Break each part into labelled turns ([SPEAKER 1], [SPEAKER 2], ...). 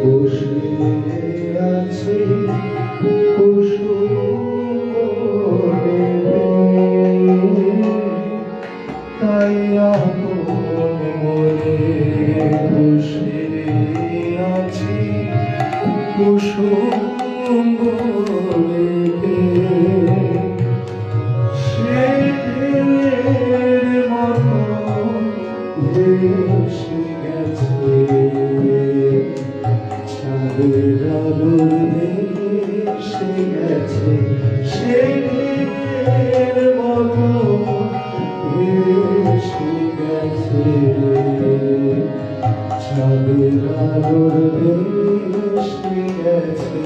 [SPEAKER 1] বসে আছে তাই আপন মনে বসে আছি কুসুম বনে সেদিনের মতো ভেসে গেছে চাঁদের আলোর ভেসে গেছে সেদিনের মতো ভেসে গেছে চাঁদের আলোর ভেসে গেছে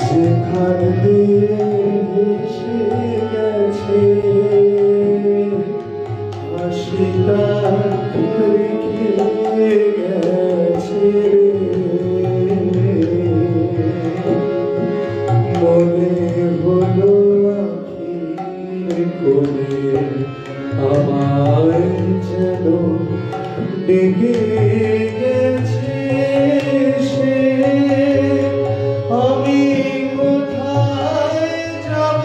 [SPEAKER 1] যেখান দিয়ে ভেসে গেছে হাসি তার রেখে গেছে মনে হলো আখির কোণে আমায় যেন ডেকে গেছে সে আমি কোথায় যাব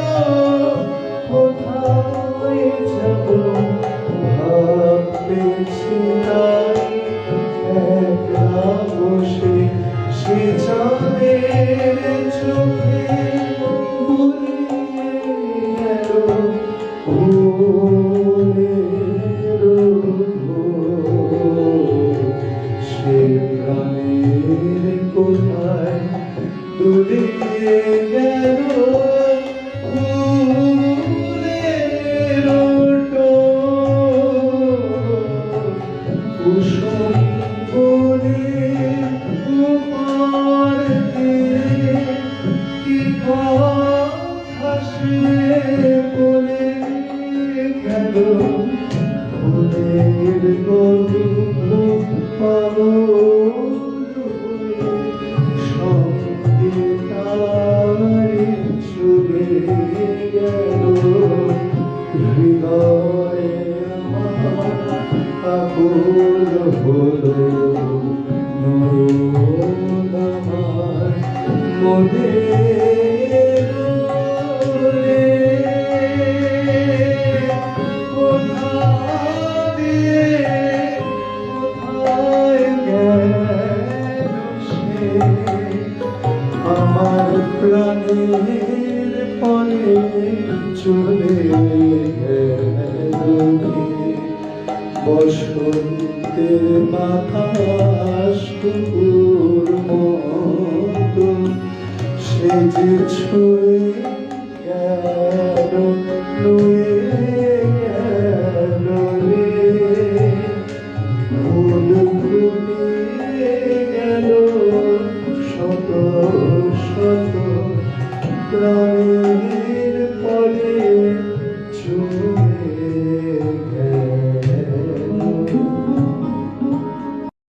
[SPEAKER 1] ভাবতেছি তাই একলা বসে সে চাঁদের চোখে বুলিয়ে গেল ভোরের ভোর সে প্রাণের কোথায় দুলিয়ে গেল ফুলের কুসুম বনে উপর দিয়ে কি কথা সে বলে গেল ফুলের গন্ধ পাগল সঙ্গে তারে চলে গেল হৃদয়ে আমার আকুল হলো নয়ন আমার মনে আমার প্রাণের পরে চলে গেল বসন্তের বাতাস কুকুর মতো সে যে ছুঁয়ে গেল নুয়ে গেল রে ফুল ফুলিয়ে গেল শত শত প্রাণে